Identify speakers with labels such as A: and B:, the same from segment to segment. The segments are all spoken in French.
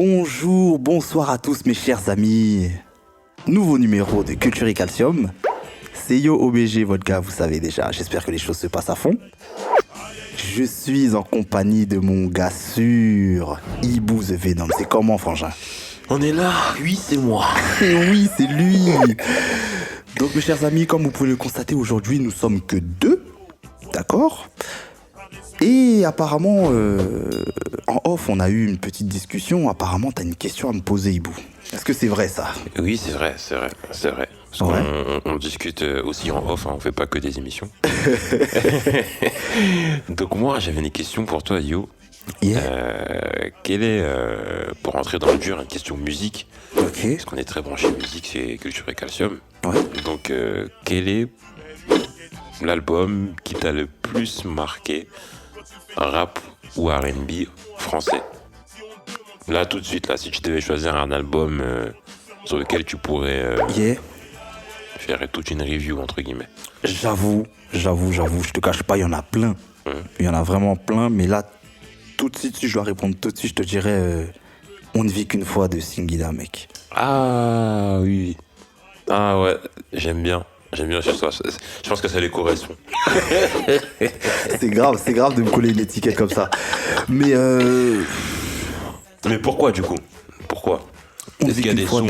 A: Bonjour, bonsoir à tous mes chers amis. Nouveau numéro de Culture et Calcium. C'est Yo OBG, votre gars, vous savez déjà. J'espère que les choses se passent à fond. Je suis en compagnie de mon gars sûr, Ibou the Venom. C'est comment, frangin?
B: On est là, oui, c'est moi.
A: Et oui, c'est lui. Donc, mes chers amis, comme vous pouvez le constater, aujourd'hui, nous sommes que deux. D'accord? Et apparemment, en off, on a eu une petite discussion. Apparemment, t'as une question à me poser, Ibou. Est-ce que c'est vrai, ça?
B: Oui, c'est vrai. Parce qu'on discute aussi en off, hein, on fait pas que des émissions. Donc moi, j'avais une question pour toi, Yo.
A: Yeah.
B: Quelle est, pour rentrer dans le dur, une question musique,
A: Ok.
B: parce qu'on est très branché musique, c'est Culture et Calcium.
A: Ouais.
B: Donc, quel est l'album qui t'a le plus marqué, rap ou R&B français? Là, tout de suite, là, si tu devais choisir un album sur lequel tu pourrais
A: Yeah.
B: faire toute une review, entre guillemets.
A: J'avoue, je te cache pas, il y en a plein. Il y en a vraiment plein, mais là, tout de suite, si je dois répondre tout de suite, je te dirais On ne vit qu'une fois de Singila, mec.
B: Ah oui. Ah ouais, j'aime bien ce soir. Je pense que ça les correspond.
A: C'est grave de me coller une étiquette comme ça. Mais
B: Mais pourquoi, du coup? Pourquoi?
A: On
B: Est-ce
A: vit
B: qu'il y a
A: qu'une
B: des
A: fois
B: sons,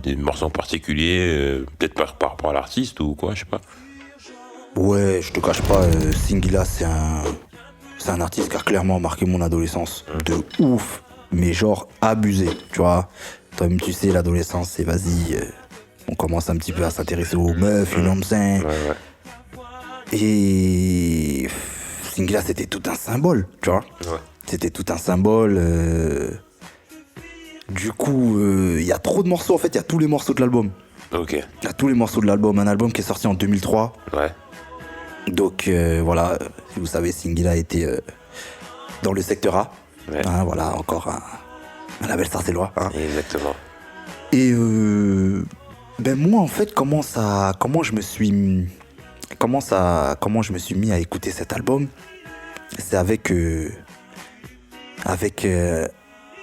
B: des morceaux en particulier, peut-être par rapport à l'artiste ou quoi, je sais pas.
A: ouais, je te cache pas, Singila, c'est un artiste qui a clairement marqué mon adolescence. De ouf, mais genre abusé, tu vois. Toi-même, tu sais, l'adolescence, c'est vas-y, on commence un petit peu à s'intéresser aux meufs, you know what I'm saying?
B: Ouais.
A: Et Singila, c'était tout un symbole, tu vois.
B: Ouais.
A: C'était tout un symbole. Du coup, il y a trop de morceaux, en fait, il y a tous les morceaux de l'album.
B: Ok.
A: Il y a tous les morceaux de l'album. Un album qui est sorti en 2003.
B: Ouais.
A: Donc voilà, si vous savez, Singila était dans le secteur A.
B: Ouais.
A: Hein, voilà, encore un label sarcellois. Hein.
B: Exactement.
A: Et ben moi, en fait, comment je me suis mis à écouter cet album, c'est avec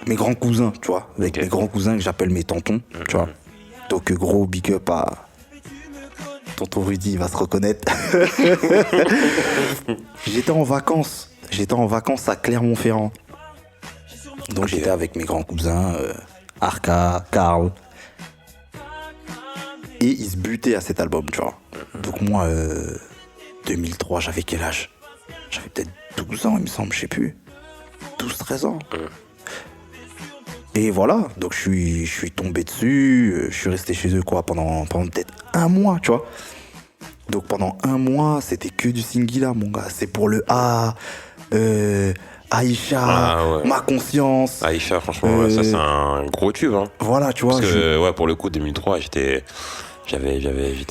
A: mes grands cousins, tu vois, avec mes grands cousins que j'appelle mes tontons, tu vois. Donc gros big up à tonton Rudy, il va se reconnaître. J'étais en vacances à Clermont-Ferrand. Donc j'étais avec mes grands cousins, Arca, Karl. Et ils se butaient à cet album, tu vois. Donc moi, 2003, j'avais quel âge? J'avais peut-être 12 ans, il me semble, je sais plus. 12-13 ans. Et voilà, donc je suis tombé dessus, je suis resté chez eux quoi pendant peut-être un mois, tu vois. Donc pendant un mois, c'était que du Singila, mon gars. C'est pour le A, Aïcha,
B: ouais.
A: Ma Conscience.
B: Aïcha, franchement, ouais, ça c'est un gros tube, hein.
A: Voilà, tu vois.
B: Parce que, ouais, pour le coup, 2003, j'étais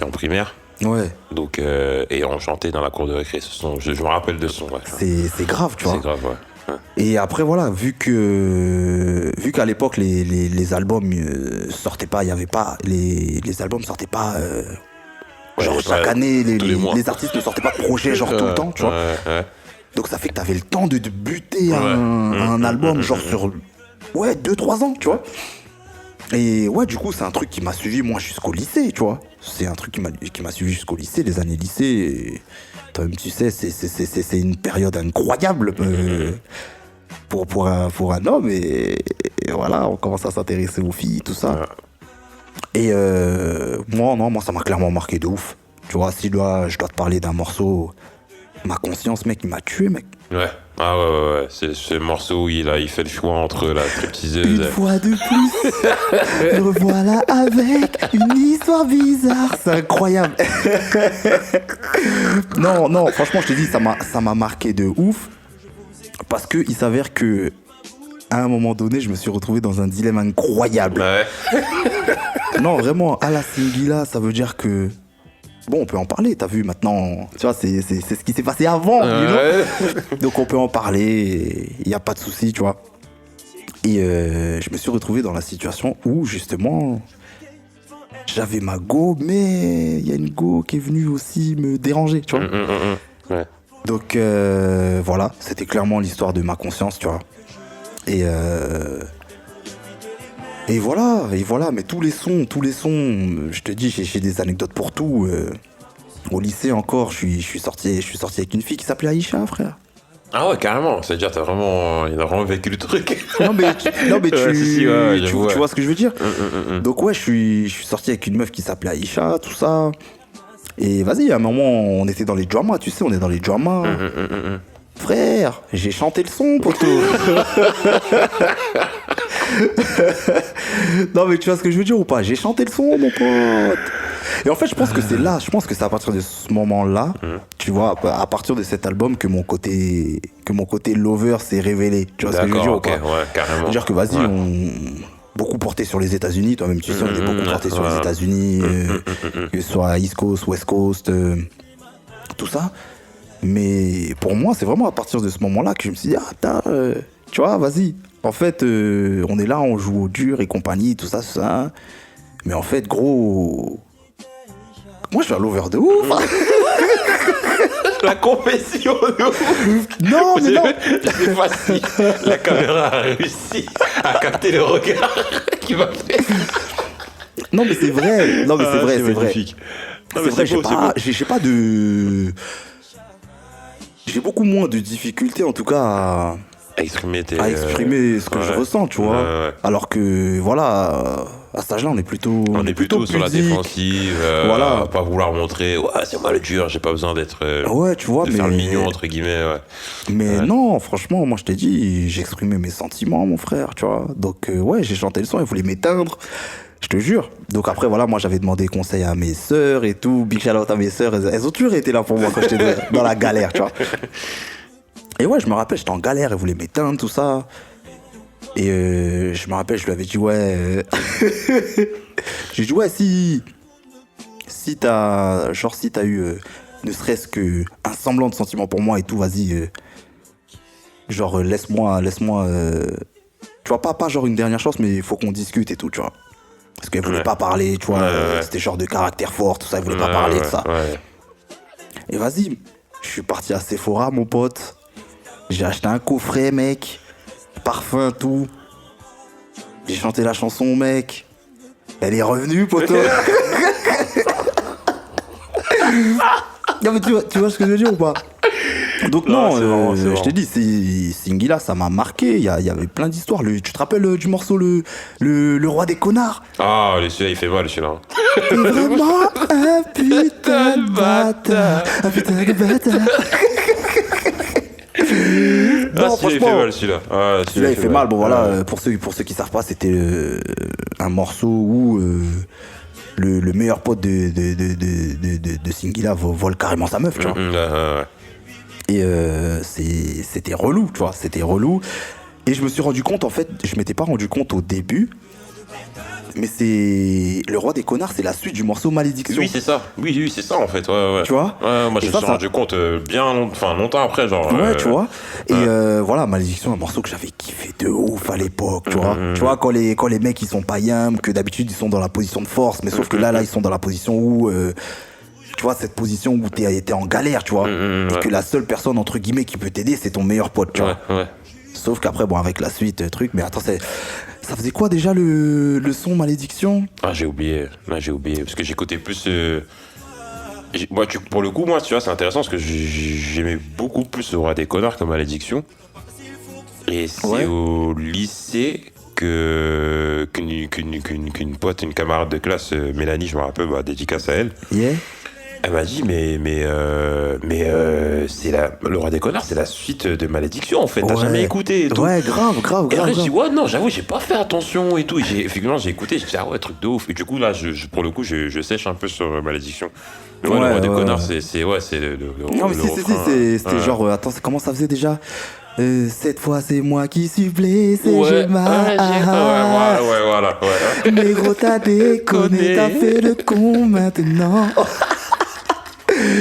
B: en primaire.
A: Ouais.
B: Donc, et on chantait dans la cour de récré ce son. Je me rappelle de ce son, ouais.
A: C'est grave, tu vois.
B: C'est grave, ouais.
A: Et après voilà, vu qu'à l'époque les albums sortaient pas, il y avait pas les albums sortaient pas genre chaque année, les artistes ne sortaient pas de projet genre tout le temps, tu vois.
B: Ouais.
A: Donc ça fait que t'avais le temps de buter un album genre sur 2-3 ans, tu vois. Et ouais, du coup, c'est un truc qui m'a suivi moi jusqu'au lycée, tu vois. C'est un truc qui m'a suivi jusqu'au lycée, les années lycée. Et toi-même, tu sais, c'est une période incroyable pour un homme. Et voilà, on commence à s'intéresser aux filles, tout ça. Et moi, ça m'a clairement marqué de ouf. Tu vois, si je dois te parler d'un morceau, Ma Conscience, mec, il m'a tué, mec.
B: Ouais. Ah ouais. C'est ce morceau où il fait le choix entre la stripteaseuse.
A: Une fois de plus, me revoilà avec une histoire bizarre. C'est incroyable. Non, franchement, je te dis, ça m'a marqué de ouf. Parce qu'il s'avère que, à un moment donné, je me suis retrouvé dans un dilemme incroyable.
B: Ouais.
A: Non, vraiment, à la Singila, ça veut dire que... Bon, on peut en parler, t'as vu, maintenant, tu vois, c'est ce qui s'est passé avant, you know. Donc on peut en parler, il n'y a pas de souci, tu vois. Et je me suis retrouvé dans la situation où, justement, j'avais ma go, mais il y a une go qui est venue aussi me déranger, tu vois.
B: Ouais.
A: Donc voilà, c'était clairement l'histoire de Ma Conscience, tu vois. Et voilà, mais tous les sons, je te dis, j'ai des anecdotes pour tout. Au lycée encore, je suis sorti avec une fille qui s'appelait Aïcha, frère.
B: Ah ouais, carrément. C'est-à-dire, il a vraiment vécu le truc.
A: Non mais tu vois ce que je veux dire.
B: Mm.
A: Donc ouais, je suis sorti avec une meuf qui s'appelait Aïcha, tout ça. Et vas-y, à un moment, on était dans les dramas, tu sais, on est dans les dramas. Frère, j'ai chanté le son, poteau. Non mais tu vois ce que je veux dire ou pas? J'ai chanté le son, mon pote. Et en fait, je pense que c'est à partir de ce moment-là, tu vois, à partir de cet album que mon côté lover s'est révélé. Tu vois ce que je veux dire ou pas?
B: Ouais, carrément.
A: C'est-à-dire que vas-y, on beaucoup porté sur les États-Unis, toi-même tu sais, on est beaucoup porté sur les États-Unis, que ce soit East Coast, West Coast, tout ça. Mais pour moi, c'est vraiment à partir de ce moment-là que je me suis dit, tu vois, vas-y. En fait, on est là, on joue au dur et compagnie, tout ça. Mais en fait, gros, moi, je suis un lover de ouf.
B: La confession de ouf.
A: Non, mais non.
B: C'est facile. La caméra a réussi à capter le regard qu'il m'a fait.
A: Non, mais c'est vrai. Non, mais c'est vrai.
B: Magnifique.
A: C'est vrai, j'ai pas de... J'ai beaucoup moins de difficultés, en tout cas, à exprimer ce que je ressens, tu vois.
B: Ouais.
A: Alors que, voilà, à cet âge-là, on est plutôt
B: sur la
A: pudique.
B: défensive,
A: Voilà.
B: Pas vouloir montrer, c'est moi le dur, j'ai pas besoin d'être...
A: ouais, tu vois,
B: de faire le mignon, entre guillemets, ouais.
A: Mais non, franchement, moi, je t'ai dit, j'exprimais mes sentiments, mon frère, tu vois. Donc, ouais, j'ai chanté le son, il voulait m'éteindre. Je te jure. Donc après, voilà, moi j'avais demandé conseil à mes sœurs et tout. Big shout out à mes sœurs. Elles ont toujours été là pour moi quand j'étais dans la galère, tu vois. Et ouais, je me rappelle, j'étais en galère, elles voulaient m'éteindre, tout ça. Et je me rappelle, je lui avais dit, ouais. J'ai dit, ouais, si t'as eu ne serait-ce que un semblant de sentiment pour moi et tout, vas-y. Genre, laisse-moi. Tu vois, pas genre une dernière chance, mais il faut qu'on discute et tout, tu vois. Parce qu'elle voulait pas parler, tu vois, c'était genre de caractère fort, tout ça, elle voulait pas parler de ça.
B: Ouais.
A: Et vas-y, je suis parti à Sephora, mon pote. J'ai acheté un coffret, mec. Parfum, tout. J'ai chanté la chanson, mec. Elle est revenue, poteau. Non, mais tu vois ce que je veux dire ou pas? Donc non, je t'ai dit, Singila, ça m'a marqué. Il y avait plein d'histoires. Tu te rappelles du morceau le roi des connards?
B: Ah, celui-là, il fait mal, celui-là.
A: T'es vraiment un putain de bâtard. Un putain de bâtard. Non,
B: celui-là, il fait mal, celui-là.
A: Celui-là, il fait mal. Bon, voilà, pour ceux qui savent pas, c'était un morceau où le meilleur pote de Singila vole carrément sa meuf, tu vois. Et c'était relou, tu vois, c'était relou. Et je me suis rendu compte, en fait, je m'étais pas rendu compte au début, mais c'est Le Roi des Connards, c'est la suite du morceau Malédiction.
B: Oui, c'est ça. Oui, c'est ça, en fait. Ouais.
A: Tu vois?
B: Moi, je me suis rendu compte longtemps après, genre.
A: Ouais, tu vois. Et voilà, Malédiction, un morceau que j'avais kiffé de ouf à l'époque, tu vois. Tu vois, quand les mecs, ils sont pas yam, que d'habitude, ils sont dans la position de force, mais sauf que là, ils sont dans la position où... tu vois, cette position où t'es en galère, tu vois. Et que la seule personne, entre guillemets, qui peut t'aider, c'est ton meilleur pote, tu vois.
B: Ouais.
A: Sauf qu'après, bon, avec la suite, truc, mais attends, ça faisait quoi déjà le son Malédiction?
B: Ah, j'ai oublié, parce que j'écoutais plus... pour le coup, moi, tu vois, c'est intéressant, parce que j'aimais beaucoup plus Le Roi des Connards que Malédiction. Et c'est au lycée qu'une pote, une camarade de classe, Mélanie, je me rappelle, dédicace à elle.
A: Yeah.
B: Elle m'a dit, mais c'est Le Roi des Connards, c'est la suite de Malédiction, en fait. T'as jamais écouté et tout.
A: Ouais, grave.
B: Et après, je dis, ouais, non, j'avoue, j'ai pas fait attention et tout. Et effectivement, j'ai écouté, je dis, ah ouais, truc de ouf. Et du coup, là, pour le coup, je sèche un peu sur Malédiction. Le Roi des Connards, c'est le
A: non, mais c'était genre, attends, comment ça faisait déjà? Cette fois, c'est moi qui suis blessé, j'ai mal.
B: Ouais, voilà.
A: Mais gros, t'as déconné, t'as fait le con maintenant.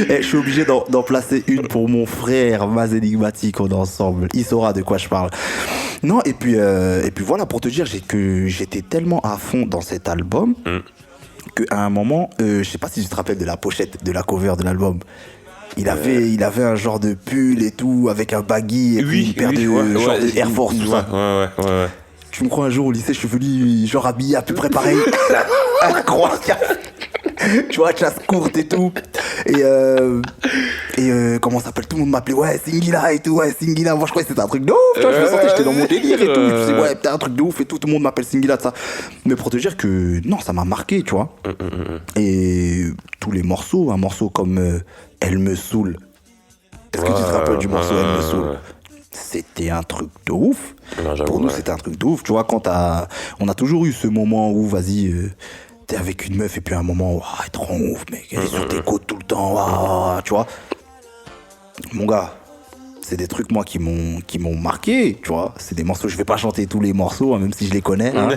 A: Je suis obligé d'en placer une pour mon frère Maz Enigmatique, on est ensemble, il saura de quoi je parle. Non, et puis voilà, pour te dire que j'étais tellement à fond dans cet album qu'à un moment, je sais pas si tu te rappelles de la pochette, de la cover de l'album, Il avait un genre de pull et tout, avec un baggy et puis une paire de genre de Air Force, tout ça.
B: Ouais.
A: Tu me crois, un jour au lycée, je suis venu genre habillé à peu près pareil. Incroyable. Tu vois, chasse courte et tout. Et comment ça s'appelle, tout le monde m'appelait, ouais, Singila et tout, ouais, Singila. Moi, je croyais que c'était un truc de ouf, tu vois, je me sentais, j'étais dans mon délire et tout. Je me disais, ouais, t'es un truc de ouf et tout le monde m'appelle Singila, de ça. Mais pour te dire que, non, ça m'a marqué, tu vois. Et tous les morceaux, un morceau comme Elle me saoule. Est-ce que tu te rappelles du morceau Elle me saoule? C'était un truc de ouf. Pour nous, c'était un truc de ouf. Tu vois, on a toujours eu ce moment où, vas-y, t'es avec une meuf et puis à un moment, oh, elle te rend ouf, mec. Elle est sur tes côtes tout le temps, tu vois. Mon gars, c'est des trucs, moi, qui m'ont marqué, tu vois. C'est des morceaux, je vais pas chanter tous les morceaux, hein, même si je les connais. Hein.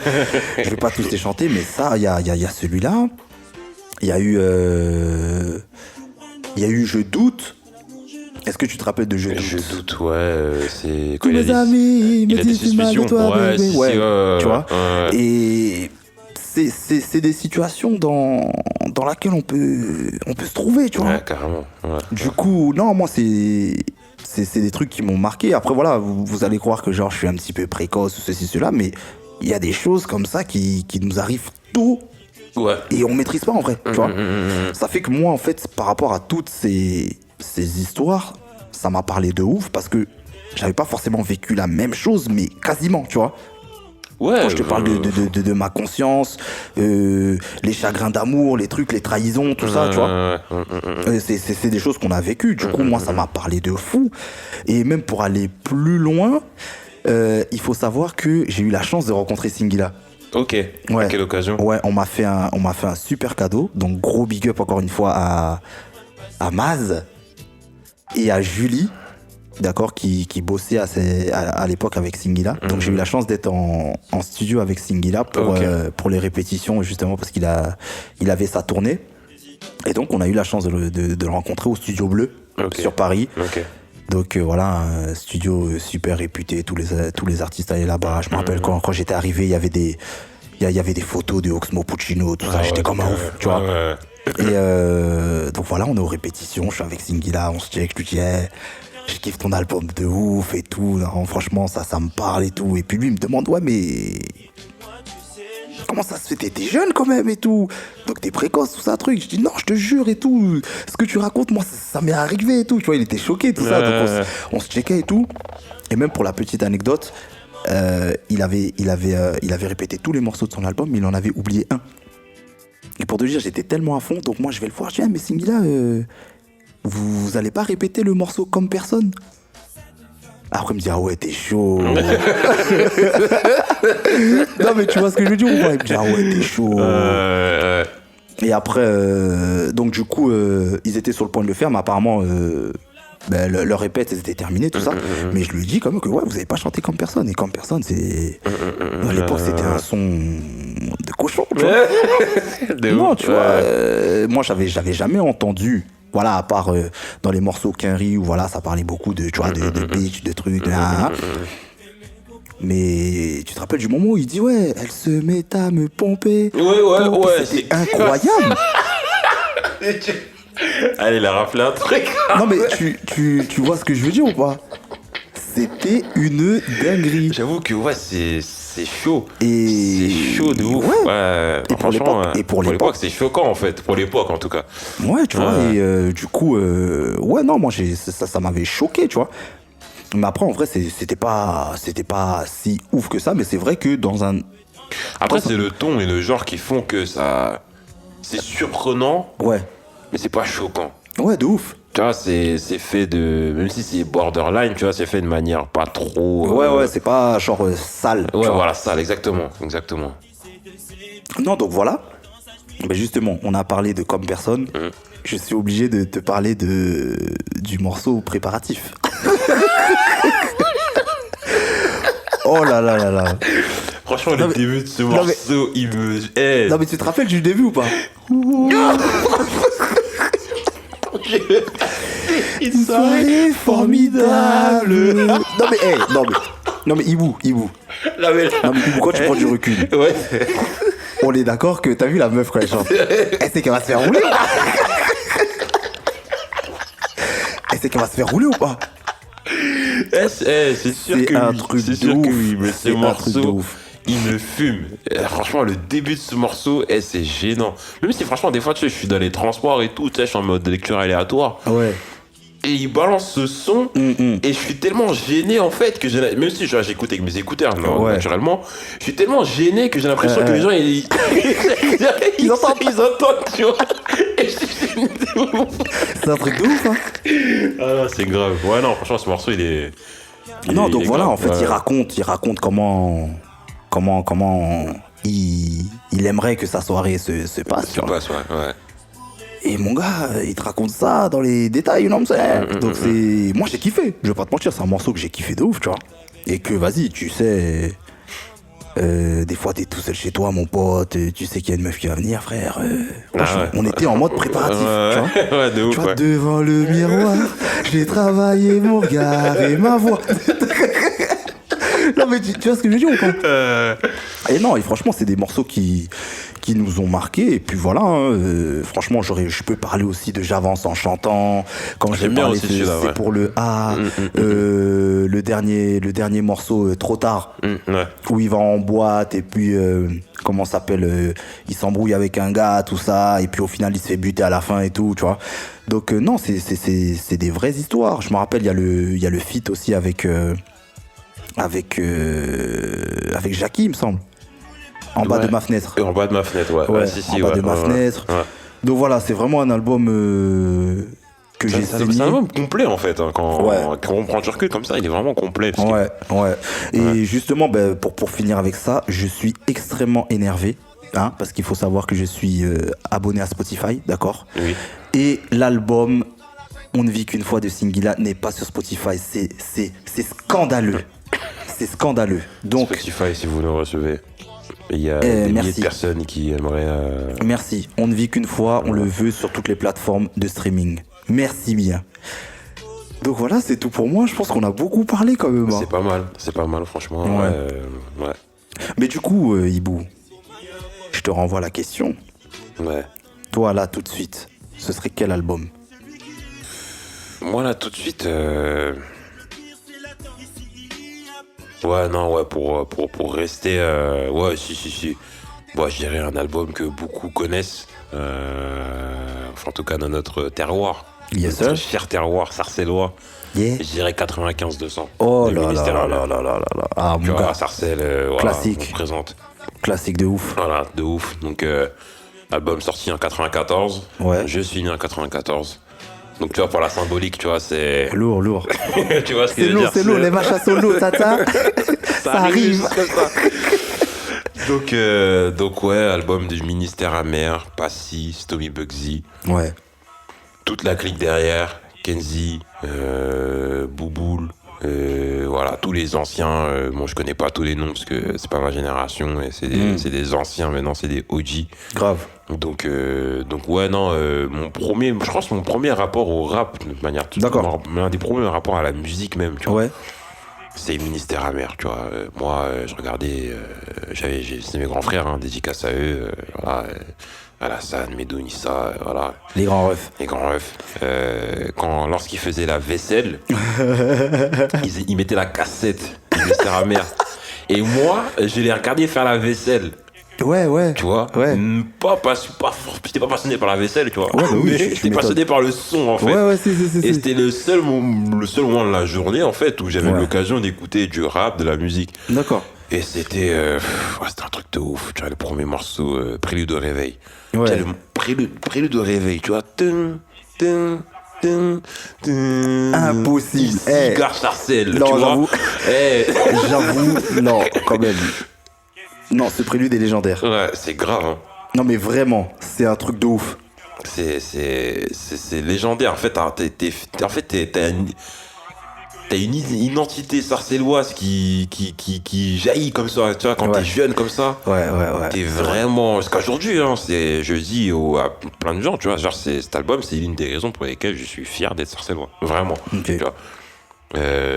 A: Je vais pas tous les chanter, mais ça, il y a celui-là. Il y a eu Je doute. Est-ce que tu te rappelles de Je doute?
B: Je doute, ouais. C'est
A: tous mes amis
B: il a des suspicions.
A: Toi,
B: si,
A: tu vois. Et c'est des situations dans laquelle on peut se trouver, tu vois.
B: Ouais, carrément. Ouais.
A: Du coup, non, moi, c'est des trucs qui m'ont marqué. Après, voilà, vous allez croire que genre je suis un petit peu précoce ou ceci, cela, mais il y a des choses comme ça qui nous arrivent tôt.
B: Ouais.
A: Et on maîtrise pas en vrai, tu vois. Ça fait que moi, en fait, par rapport à toutes ces histoires, ça m'a parlé de ouf parce que j'avais pas forcément vécu la même chose, mais quasiment, tu vois.
B: Ouais.
A: Quand je te parle de ma conscience, les chagrins d'amour, les trucs, les trahisons, tout ça, tu vois. C'est des choses qu'on a vécues. Du coup, moi, ça m'a parlé de fou. Et même pour aller plus loin, il faut savoir que j'ai eu la chance de rencontrer Singila.
B: Ok.
A: Ouais.
B: À quelle occasion?
A: Ouais, on m'a fait un super cadeau. Donc, gros big up encore une fois à Maz et à Julie, d'accord, qui bossait à l'époque avec Singila. Donc j'ai eu la chance d'être en studio avec Singila pour les répétitions, justement parce qu'il avait sa tournée. Et donc on a eu la chance de le rencontrer au Studio Bleu, sur Paris. Donc voilà, un studio super réputé, tous les artistes allaient là-bas. Je me rappelle quand j'étais arrivé, il y avait des photos de Oxmo Puccino, tout ça, j'étais comme un ouf, tu vois. Et donc voilà, on est aux répétitions, je suis avec Singila, on se check, je lui dis hey, je kiffe ton album de ouf et tout, non, franchement ça me parle et tout. Et puis lui il me demande ouais mais comment ça se fait, t'es jeune quand même et tout, donc t'es précoce, tout ça truc. Je dis non, je te jure et tout, ce que tu racontes moi ça m'est arrivé et tout, tu vois, il était choqué tout ça. Donc on se checkait et tout. Et même pour la petite anecdote, il avait répété tous les morceaux de son album, mais il en avait oublié un. Et pour te dire, j'étais tellement à fond, donc moi je vais le voir, je dis, mais Singila, vous allez pas répéter le morceau Comme Personne? Après il me dit, ah ouais, t'es chaud. Non mais tu vois ce que je veux dire ou pas? Il me dit, ah ouais, t'es chaud. Et après, donc du coup, ils étaient sur le point de le faire, mais apparemment, leur répète, c'était terminé, tout ça. Mais je lui ai dit quand même que ouais, vous avez pas chanté Comme Personne. Et Comme Personne, c'est... À l'époque, c'était un son de cochon, tu vois. Non, tu vois, moi, j'avais jamais entendu, voilà, à part dans les morceaux Quinry, où voilà, ça parlait beaucoup de, tu vois, de bitch, de trucs, Mais tu te rappelles du moment où il dit ouais, elle se met à me pomper.
B: Ouais.
A: C'était incroyable.
B: Allez, il a raflé un truc.
A: Non mais tu vois ce que je veux dire ou pas? C'était une dinguerie.
B: J'avoue que ouais, c'est chaud.
A: Et
B: c'est chaud de ouf. Ouais.
A: Et pour l'époque,
B: c'est choquant en fait, pour l'époque en tout cas.
A: Ouais, tu vois. Et du coup, ouais, non, moi ça m'avait choqué, tu vois. Mais après, en vrai, c'était pas si ouf que ça, mais c'est vrai que dans un...
B: Après, c'est le ton et le genre qui font que ça... C'est surprenant.
A: Ouais.
B: Mais c'est pas choquant.
A: Ouais, de ouf.
B: Tu vois, c'est fait de... Même si c'est borderline, tu vois, c'est fait de manière pas trop...
A: Ouais, c'est pas genre sale.
B: Ouais, voilà, sale, exactement.
A: Non, donc voilà. Ben justement, on a parlé de Comme Personne. Je suis obligé de te parler du morceau Préparatif. Oh là là là là.
B: Franchement, le début de ce morceau, il me...
A: Non mais tu te rappelles du début ou pas? Une soirée formidable. Non mais Ibou. Non mais Ibou, quand tu prends du recul.
B: Ouais.
A: On est d'accord que t'as vu la meuf quand elle chante. Elle sait qu'elle va se faire rouler. c'est qu'elle va se faire rouler ou pas?
B: C'est sûr que oui. C'est sûr que oui, mais ce morceau, il me fume. Franchement, le début de ce morceau, c'est gênant. Même si franchement, des fois, tu sais, je suis dans les transports et tout, tu sais, je suis en mode lecture aléatoire.
A: Ouais.
B: Et il balance ce son, et je suis tellement gêné en fait que même si j'écoute avec mes écouteurs, naturellement, je suis tellement gêné que j'ai l'impression que les gens ils entendent, tu vois. Et
A: c'est un truc de ouf, hein.
B: Ah non, c'est grave. Ouais, non, franchement, ce morceau, il est
A: donc voilà,
B: grave.
A: en fait, il raconte comment il aimerait que sa soirée se passe.
B: Ouais.
A: Et mon gars, il te raconte ça dans les détails, non, donc c'est... Moi, j'ai kiffé. Je vais pas te mentir, c'est un morceau que j'ai kiffé de ouf, tu vois. Et que, vas-y, tu sais... des fois, t'es tout seul chez toi, mon pote, tu sais qu'il y a une meuf qui va venir, frère. On était en mode préparatif, tu vois.
B: Ouais, de ouf,
A: tu vois, devant le miroir, j'ai travaillé mon regard et ma voix. Non, mais tu vois ce que je veux dire ou pas? Et non, et franchement, c'est des morceaux qui nous ont marqués. Et puis voilà, hein, franchement, je peux parler aussi de J'avance en chantant. Quand j'ai parlé, c'est pour le A. Le dernier morceau, Trop tard, où il va en boîte et puis, comment ça s'appelle, il s'embrouille avec un gars, tout ça. Et puis au final, il se fait buter à la fin et tout, tu vois. Donc non, c'est des vraies histoires. Je me rappelle, il y a le feat aussi avec Jackie, il me semble. En bas de ma fenêtre.
B: En bas de ma fenêtre, ouais.
A: En bas de ma fenêtre. Ouais. Donc voilà, c'est vraiment un album que j'ai saigné.
B: C'est un album complet en fait. Hein, quand on prend du recul comme ça, il est vraiment complet.
A: Ouais. Et justement, pour finir avec ça, je suis extrêmement énervé. Hein, parce qu'il faut savoir que je suis abonné à Spotify, d'accord?
B: Oui.
A: Et l'album On ne vit qu'une fois de Singila n'est pas sur Spotify. C'est scandaleux. C'est scandaleux. Donc,
B: Spotify, si vous nous recevez. Il y a des milliers de personnes qui aimeraient...
A: Merci. On ne vit qu'une fois, on le veut sur toutes les plateformes de streaming. Merci bien. Donc voilà, c'est tout pour moi. Je pense qu'on a beaucoup parlé quand même.
B: Hein. C'est pas mal, franchement. Ouais.
A: Mais du coup, Ibou, je te renvoie la question.
B: Ouais.
A: Toi, là, tout de suite, ce serait quel album?
B: Moi, là, tout de suite... Ouais, pour rester... Ouais, si. Bon, je dirais un album que beaucoup connaissent. Enfin, en tout cas, dans notre terroir.
A: Yes,
B: notre cher terroir sarcellois.
A: Yeah.
B: Je dirais 95-200.
A: Oh là là. Ah, mon gars.
B: Sarcelles,
A: classique.
B: On présente.
A: Classique de ouf.
B: Voilà, de ouf. Donc, album sorti en 94.
A: Ouais.
B: Je suis né en 94. Donc, tu vois, pour la symbolique, tu vois, c'est...
A: Lourd.
B: Tu vois ce que je veux dire?
A: C'est lourd, les machins sont lourds, tata. ça arrive.
B: Comme ça. Donc, ouais, album du Ministère Amer, Passy, Stomy Bugsy.
A: Ouais.
B: Toute la clique derrière, Kenzie, Bouboule, voilà, tous les anciens. Bon, je connais pas tous les noms parce que c'est pas ma génération, et c'est des anciens, maintenant c'est des OG.
A: Grave.
B: Donc ouais, non, je pense mon premier rapport au rap, de manière l'un des premiers rapports à la musique même, tu vois.
A: Ouais.
B: C'est Ministère Amer, tu vois. Moi, je regardais, c'était mes grands frères, hein, dédicace à eux, voilà. Alassane, Medounissa, voilà.
A: Les grands refs.
B: Lorsqu'ils faisaient la vaisselle, ils mettaient la cassette du Ministère Amer. Et moi, je les regardais faire la vaisselle.
A: Ouais.
B: Tu vois,
A: ouais.
B: J'étais pas passionné par la vaisselle, tu vois.
A: Ouais, bah oui,
B: j'étais passionné par le son, en fait.
A: Ouais,
B: Et c'était le seul moment de la journée, en fait, où j'avais l'occasion d'écouter du rap, de la musique.
A: D'accord.
B: Et c'était un truc de ouf. Tu vois, le premier morceau, Prélude au réveil.
A: Ouais.
B: Tu vois, le prélude au réveil, tu vois.
A: Impossible.
B: Cigare Sarcelles,
A: non,
B: tu vois.
A: J'avoue, non, quand même. Non, ce prélude est légendaire.
B: Ouais, c'est grave. Hein.
A: Non, mais vraiment, c'est un truc de ouf.
B: C'est légendaire. En fait, t'as une identité sarcelloise qui jaillit comme ça, tu vois, quand t'es jeune comme ça.
A: Ouais.
B: T'es vraiment... Jusqu'à aujourd'hui, hein, je dis à plein de gens, tu vois, genre cet album, c'est l'une des raisons pour lesquelles je suis fier d'être sarcellois. Vraiment.
A: Okay.
B: Tu vois.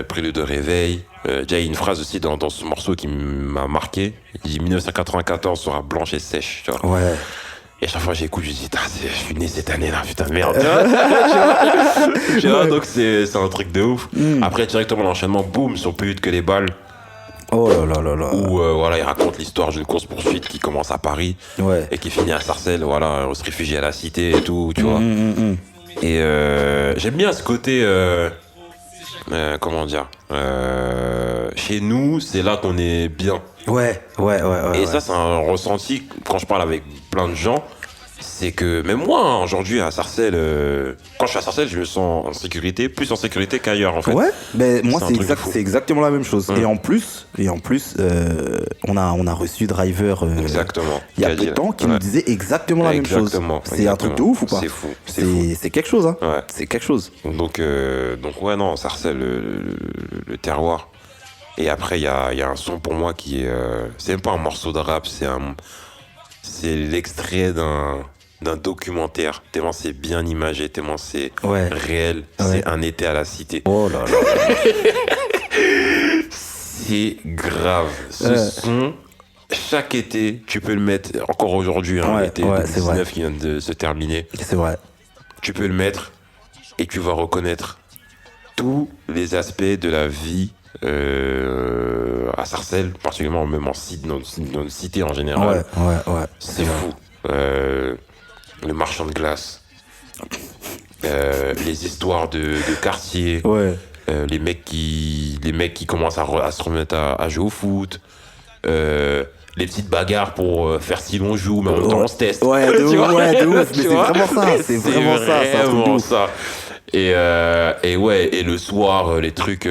B: Prélude de réveil. Il y a une phrase aussi dans ce morceau qui m'a marqué. Il dit 1994 sera blanche et sèche, tu vois.
A: Ouais.
B: Et à chaque fois j'écoute, je dis, je suis né cette année-là, putain de merde. Tu vois, donc c'est un truc de ouf. Après, directement l'enchaînement, boum, sur Plus vite que les balles.
A: Oh là là là là.
B: Où voilà, il raconte l'histoire d'une course-poursuite qui commence à Paris et qui finit à Sarcelles. Voilà, on se réfugie à la cité et tout, tu vois. Et j'aime bien ce côté. Comment dire, chez nous, c'est là qu'on est bien.
A: Ouais.
B: Et ça, c'est un ressenti quand je parle avec plein de gens. C'est que même moi, hein, aujourd'hui à Sarcelles, quand je suis à Sarcelles, je me sens en sécurité, plus en sécurité qu'ailleurs en fait.
A: Ouais, mais moi c'est exactement la même chose. Et en plus, on a reçu Driver
B: exactement.
A: il y a peu de temps qui nous disait exactement la même chose. C'est un truc de ouf ou pas?
B: C'est fou.
A: C'est quelque chose, hein.
B: Ouais.
A: C'est quelque chose.
B: Donc ouais, non, Sarcelles, le terroir. Et après, il y a un son pour moi qui est. C'est même pas un morceau de rap, c'est l'extrait d'un documentaire. Tellement c'est bien imagé, tellement c'est réel. C'est Un été à la cité.
A: Oh là là.
B: C'est grave. Ce son, chaque été, tu peux le mettre, encore aujourd'hui, l'été 2019 qui vient de se terminer.
A: C'est vrai.
B: Tu peux le mettre et tu vas reconnaître tous les aspects de la vie à Sarcelles, particulièrement même dans une cité en général.
A: Ouais.
B: C'est fou. Le marchand de glace, les histoires de quartier, les mecs qui commencent à se remettre à jouer au foot, les petites bagarres pour faire si l'on joue, mais en même temps on se teste.
A: Ouais, de ouf, mais c'est vraiment ça. C'est vraiment
B: ça. Et le soir, les trucs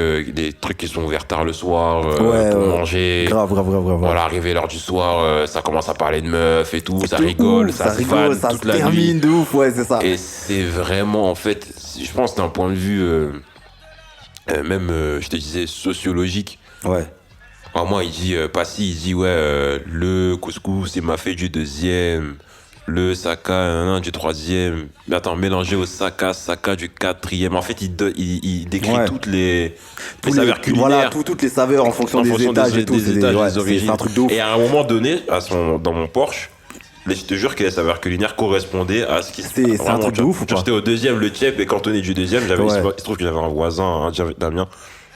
B: qui sont ouverts tard le soir pour manger.
A: Grave.
B: Voilà, arrivé l'heure du soir, ça commence à parler de meufs et tout, ça rigole, ça se fan
A: ça
B: toute
A: se
B: la
A: termine
B: nuit.
A: de ouf, c'est ça.
B: Et c'est vraiment, en fait, je pense d'un point de vue, même, je te disais, sociologique.
A: Ouais.
B: Alors moi, il dit, le couscous, il m'a fait du deuxième. Le Saka du troisième, mais attends, mélangé au Saka du quatrième. En fait, il décrit toutes les saveurs culinaires.
A: Voilà, toutes les saveurs en fonction des étages et tout.
B: Des origines.
A: C'est un truc de ouf.
B: Et à un moment donné, dans mon Porsche, je te jure que les saveurs culinaires correspondaient à ce qui se passait.
A: C'est un truc de ouf ou pas?
B: J'étais au deuxième, le tchèp est cantonné du deuxième. Il se trouve que j'avais un voisin, Damien.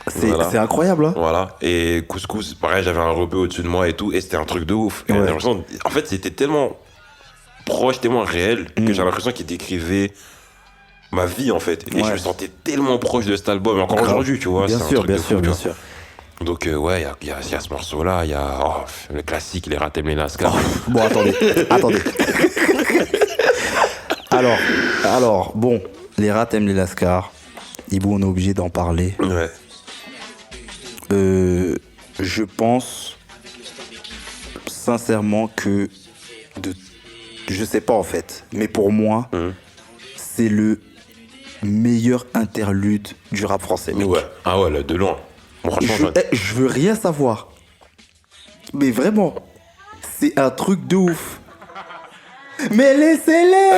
A: C'est incroyable, hein.
B: Voilà. Et couscous, pareil, j'avais un rebeu au-dessus de moi et tout. Et c'était un truc de ouf. Et en fait, c'était tellement proche, tellement réel, que j'ai l'impression qu'il décrivait ma vie en fait. Et je me sentais tellement proche de cet album, encore aujourd'hui, tu vois.
A: Bien sûr.
B: Donc il y a ce morceau-là, il y a le classique, les Ratem les Lascar.
A: Bon, attendez. Alors, bon, les Ratem les Lascar, Ibou, on est obligé d'en parler.
B: Ouais.
A: Je pense sincèrement que je sais pas en fait, mais pour moi, c'est le meilleur interlude du rap français. Mec.
B: Ouais. Ah ouais, là, de loin. Bon, franchement,
A: je veux rien savoir. Mais vraiment, c'est un truc de ouf. Mais laissez-les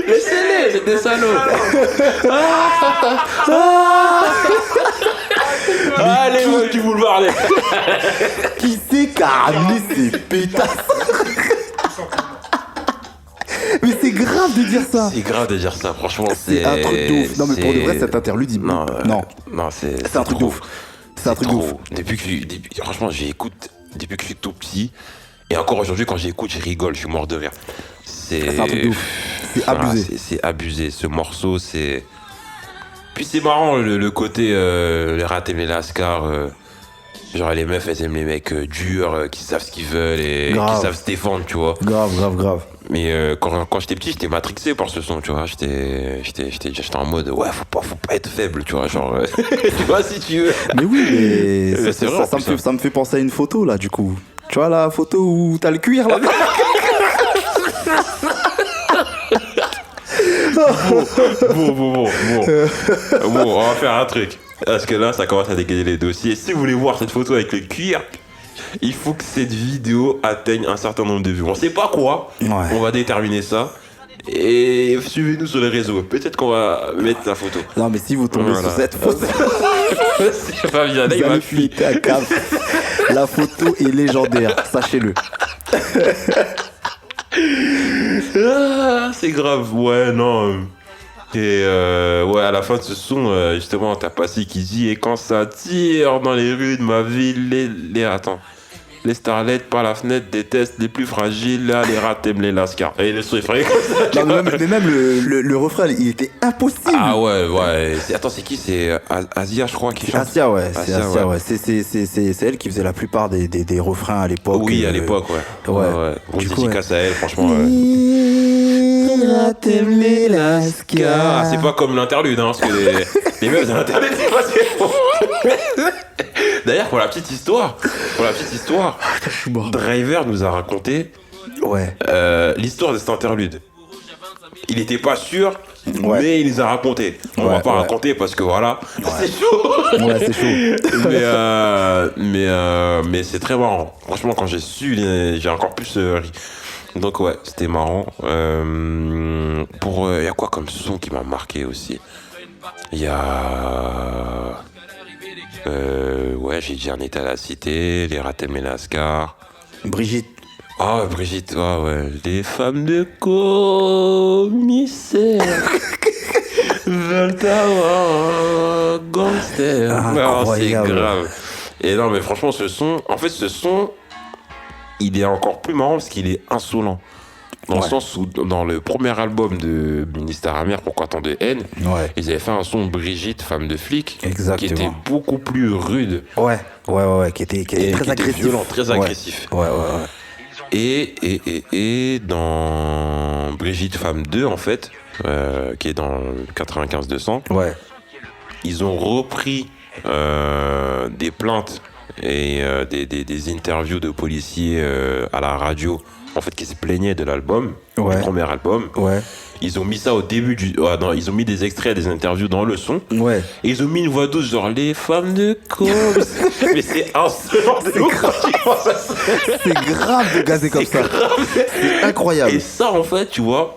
B: laissez-les, c'est des salauds. Allez, moi, tu veux le parler.
A: Qui c'est qui a ramené ces pétasses? Mais c'est grave de dire ça.
B: C'est grave de dire ça, franchement.
A: C'est un truc de ouf. Non, mais pour de vrai, cet interlude, non, c'est un truc de ouf. C'est un truc de ouf.
B: Franchement, j'écoute depuis que je suis tout petit. Et encore aujourd'hui, quand j'écoute, je rigole, je suis mort de rire.
A: C'est un truc de ouf. C'est abusé.
B: C'est abusé. Ce morceau, c'est. Puis c'est marrant, le côté les Ratem les Lascar. Genre les meufs, elles aiment les mecs durs, qui savent ce qu'ils veulent et qui savent se défendre, tu vois.
A: Grave.
B: Mais quand j'étais petit, j'étais matrixé par ce son, tu vois. J'étais en mode, ouais, faut pas être faible, tu vois. Genre, tu vois, si tu veux.
A: Mais oui, mais ça me fait penser à une photo, là, du coup. Tu vois la photo où t'as le cuir, là?
B: Bon, on va faire un truc. Parce que là, ça commence à dégager les dossiers. Si vous voulez voir cette photo avec le cuir, il faut que cette vidéo atteigne un certain nombre de vues. On sait pas quoi. On va déterminer ça. Et suivez-nous sur les réseaux. Peut-être qu'on va mettre la photo.
A: Non, mais si vous tombez sur cette photo,
B: c'est pas bien.
A: Vous allez fuiter à câble. La photo est légendaire, sachez-le.
B: Ah, c'est grave, ouais, non. Et ouais, à la fin de ce son, justement, t'as Passy qui dit « Et quand ça tire dans les rues de ma ville, attends, les starlets par la fenêtre détestent les plus fragiles, là, les rats aiment les lascars. » Et le son est frais comme ça.
A: Non, mais même le refrain, il était impossible.
B: Ah ouais. Attends, c'est qui? C'est Asia, je crois, qui chante.
A: Asia, ouais. C'est Asia, ouais. C'est elle qui faisait la plupart des refrains à l'époque.
B: Oui, à l'époque, ouais. Bon, dédicace à elle, franchement.
A: T'aimes les lascars.
B: Ah, c'est pas comme l'interlude, hein, parce que les meufs de l'interlude, c'est pas ce font. D'ailleurs, pour la petite histoire,
A: Je suis mort.
B: Driver nous a raconté l'histoire de cet interlude. Il était pas sûr, mais il nous a raconté. On va pas raconter parce que voilà, c'est chaud.
A: Ouais, c'est chaud.
B: mais c'est très marrant. Franchement, quand j'ai su, j'ai encore plus ri. Donc ouais, c'était marrant. Il y a quoi comme son qui m'a marqué aussi? Il y a... j'ai dit un état à la cité, les rats aiment les lascars.
A: Brigitte.
B: Ah, Brigitte, ouais. Les femmes de commissaire veulent avoir un gangster. C'est grave. Et non, mais franchement, ce son, il est encore plus marrant parce qu'il est insolent. Dans le sens où, dans le premier album de Ministère Amer, Pourquoi tant de haine, ils avaient fait un son Brigitte, femme de flic, qui était beaucoup plus rude.
A: Ouais, qui était très agressif.
B: Violent, très agressif.
A: Ouais.
B: Et dans Brigitte, femme 2, en fait, qui est dans 95-200, ils ont repris des plaintes et des interviews de policiers à la radio, en fait, qui se plaignaient de l'album, du premier album. Ils ont mis ça au début ils ont mis des extraits des interviews dans le son. Et ils ont mis une voix douce, genre les femmes de cause. Mais c'est insolent de ouf.
A: C'est grave de gazer comme ça. C'est incroyable.
B: Et ça, en fait, tu vois,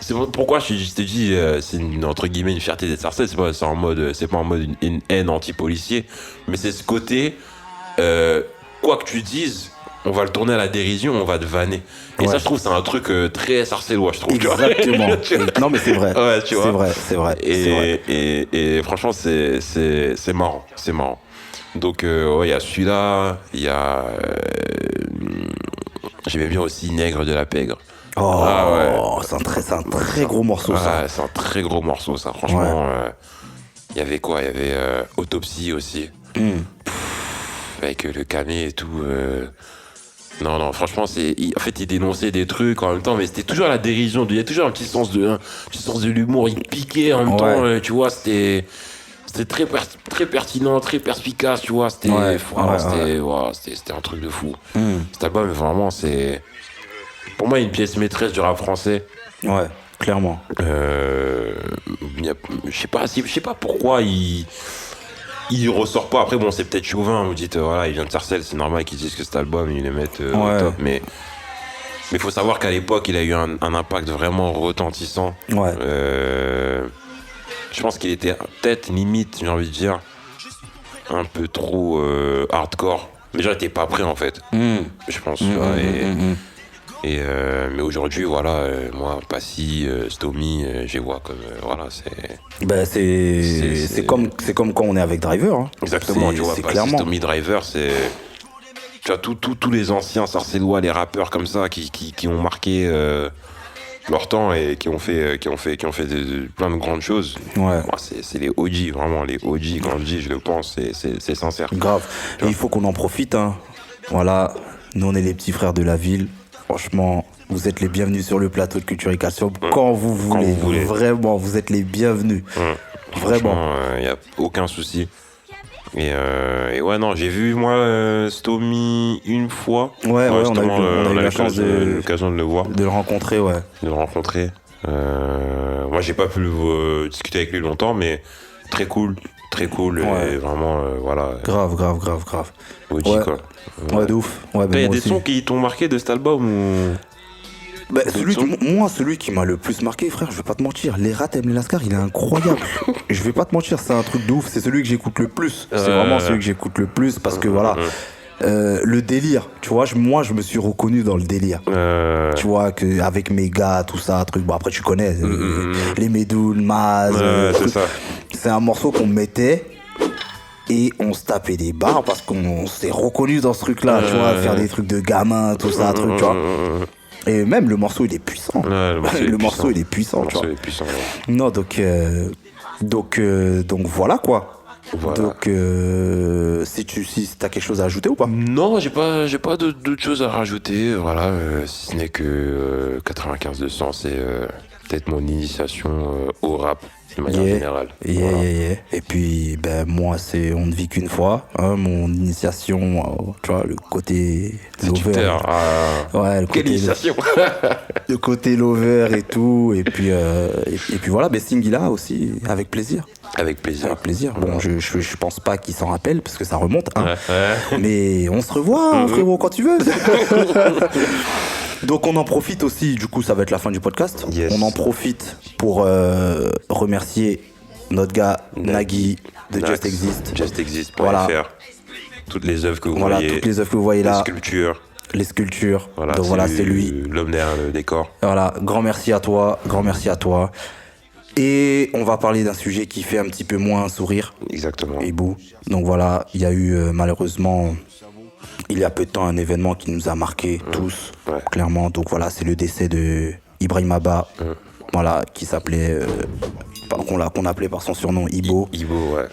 B: c'est pourquoi je te dis, c'est entre guillemets une fierté d'être sarcelle. C'est pas en mode une haine anti-policier, mais c'est ce côté, quoi que tu dises, on va le tourner à la dérision, on va te vanner. Et ça, je trouve, c'est un truc très sarcellois, je trouve.
A: Exactement. Non, mais c'est vrai.
B: Ouais, tu vois.
A: C'est vrai.
B: Et franchement, c'est marrant. C'est marrant. Donc, il y a celui-là. Il y a... j'aimais bien aussi Nègre de la Pègre.
A: C'est un très gros morceau, ça.
B: C'est un très gros morceau, ça. Franchement, il y avait quoi? Il y avait Autopsie aussi. Avec le camé et tout. Non, franchement, en fait, il dénonçait des trucs en même temps, mais c'était toujours à la dérision. Il y a toujours un petit sens de l'humour. Il piquait en même temps, tu vois, c'était très pertinent, très perspicace, tu vois. C'était un truc de fou. Cet album, vraiment, c'est pour moi une pièce maîtresse du rap français.
A: Ouais, clairement.
B: Je sais pas pourquoi il ressort pas. Après, bon, c'est peut-être chauvin. Vous dites, voilà, il vient de Sarcelles, c'est normal qu'ils disent que cet album, ils le mettent au top. Mais il faut savoir qu'à l'époque, il a eu un impact vraiment retentissant. Je pense qu'il était peut-être limite, j'ai envie de dire, un peu trop hardcore. Les gens n'étaient pas prêts, en fait. Je pense. Mais aujourd'hui, voilà, moi, Passy, Stomy, je les vois comme, voilà,
A: c'est comme quand on est avec Driver. Hein.
B: Exactement, tu vois,
A: Passy,
B: clairement. Stomy, Driver, c'est... Tu vois, tous les anciens sarcellois, les rappeurs comme ça, qui ont marqué leur temps et qui ont fait plein de grandes choses. Moi, c'est les OG, vraiment, les OG, quand je dis, je le pense, c'est sincère.
A: Grave. Et il faut qu'on en profite, hein. Voilà, nous, on est les petits frères de la ville. Franchement, vous êtes les bienvenus sur le plateau de Culture et Calcium quand vous voulez. Vraiment, vous êtes les bienvenus. Vraiment.
B: Il n'y a aucun souci. Et ouais, non, j'ai vu, moi, Stomy une fois.
A: On a eu l'occasion
B: de le voir.
A: De le rencontrer,
B: De le rencontrer. Moi, j'ai pas pu discuter avec lui longtemps, mais très cool. Très cool. Et vraiment, voilà.
A: Grave.
B: OG, quoi.
A: Ouais, de ouf.
B: Il y a des sons qui t'ont marqué de cet album ou...
A: Celui qui m'a le plus marqué, frère, je vais pas te mentir, Les rats aiment les lascars, il est incroyable. Je vais pas te mentir, c'est un truc de ouf, c'est celui que j'écoute le plus. C'est vraiment celui que j'écoute le plus parce que voilà, le délire, tu vois, moi je me suis reconnu dans le délire. Tu vois, avec mes gars, tout ça, truc. Bon, après tu connais, les Médoules, Maz.
B: C'est ça.
A: C'est un morceau qu'on mettait et on se tapait des barres parce qu'on s'est reconnu dans ce truc-là, tu vois, faire des trucs de gamin, tout ça, truc, tu vois. Et même le morceau il est puissant. Le morceau il est puissant, tu vois. Non, donc voilà quoi. Voilà. Donc, si t'as quelque chose à ajouter ou pas?
B: Non, j'ai pas d'autres choses à rajouter. Voilà, si ce n'est que 95 200, c'est peut-être mon initiation au rap de manière générale. Voilà.
A: Et puis, ben moi, c'est on ne vit qu'une fois. Hein, mon initiation, tu vois, le côté lover. Ouais, le
B: quelle
A: côté
B: initiation.
A: Le côté lover et tout. Et puis voilà, ben Singila aussi, avec plaisir.
B: Avec plaisir.
A: Avec plaisir. Bon, je pense pas qu'il s'en rappelle parce que ça remonte. Hein. Mais on se revoit, hein, frérot, quand tu veux. Donc on en profite aussi, du coup ça va être la fin du podcast.
B: Yes.
A: On en profite pour remercier notre gars Nagui de Just Exist.
B: JustExist.fr.
A: Voilà.
B: Toutes les œuvres que vous voyez.
A: Toutes les œuvres que vous voyez là.
B: Les sculptures.
A: Voilà, donc voilà, c'est lui.
B: L'homme derrière le décor.
A: Voilà, grand merci à toi. Et on va parler d'un sujet qui fait un petit peu moins sourire.
B: Exactement.
A: Hibou. Donc voilà, il y a eu malheureusement, il y a peu de temps, un événement qui nous a marqué tous, clairement. Donc voilà, c'est le décès de Ibrahim Abba, voilà, qui s'appelait, qu'on appelait par son surnom Ibo.
B: Ibo, ouais.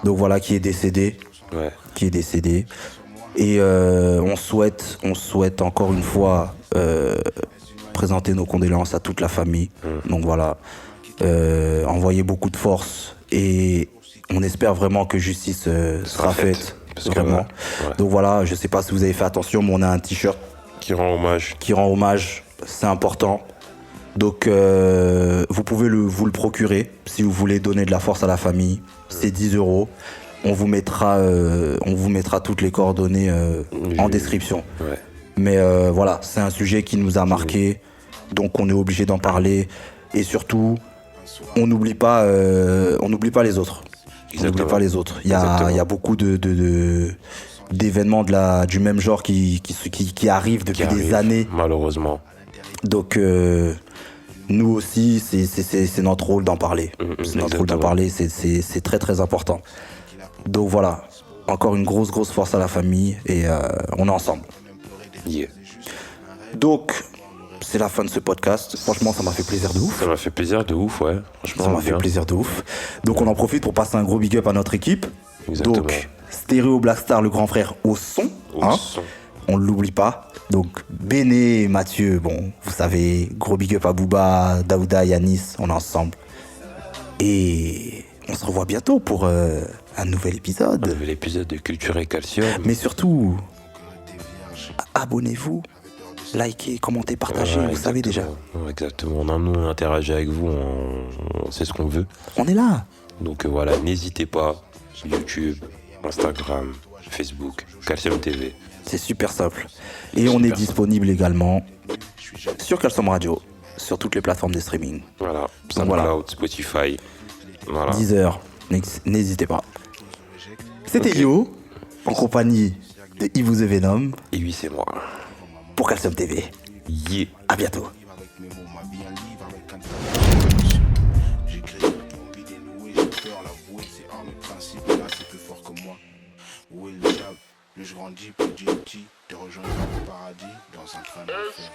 A: Donc voilà, qui est décédé.
B: Ouais.
A: Et on souhaite encore une fois présenter nos condoléances à toute la famille. Donc voilà, envoyer beaucoup de force et on espère vraiment que justice sera faite. Vraiment. Donc voilà, je sais pas si vous avez fait attention, mais on a un t-shirt
B: qui rend
A: hommage. C'est important. Donc vous pouvez vous le procurer si vous voulez donner de la force à la famille. C'est 10 €. On vous mettra toutes les coordonnées en description.
B: Ouais.
A: Mais voilà, c'est un sujet qui nous a marqué, donc on est obligé d'en parler. Et surtout, on n'oublie pas les autres. On n'oublie pas les autres. Il y a beaucoup d'événements du même genre qui arrivent depuis des années.
B: Malheureusement.
A: Donc nous aussi, c'est notre rôle d'en parler. C'est notre rôle d'en parler, c'est très très important. Donc voilà, encore une grosse force à la famille et on est ensemble.
B: Yeah.
A: Donc, c'est la fin de ce podcast. Franchement, ça m'a fait plaisir de ouf.
B: Ça m'a fait plaisir de ouf, ouais.
A: Franchement, ça m'a fait plaisir de ouf. Donc on en profite pour passer un gros big up à notre équipe.
B: Exactement.
A: Donc, Stéréo Blackstar, le grand frère au son. On ne l'oublie pas. Donc, Béné, Mathieu, bon, vous savez, gros big up à Booba, Daouda, Yanis, on est ensemble. Et on se revoit bientôt pour un nouvel épisode.
B: Un nouvel épisode de Culture et Calcium.
A: Mais surtout, abonnez-vous, likez, commentez, partagez, vous savez déjà.
B: Exactement, on interagit avec vous, on sait ce qu'on veut.
A: On est là.
B: Donc voilà, n'hésitez pas, YouTube, Instagram, Facebook, Calcium TV.
A: C'est super simple. Et on est disponible également sur Calcium Radio, sur toutes les plateformes de streaming.
B: Voilà, SoundCloud, Spotify. Voilà.
A: 10h, n'hésitez pas. C'était Yo, en compagnie de Yves The Venom.
B: Et oui, c'est moi.
A: Pour Calcium TV.
B: Yeah.
A: À bientôt.
C: Plus je grandis, plus je dis, te rejoindre au paradis dans un train d'enfer.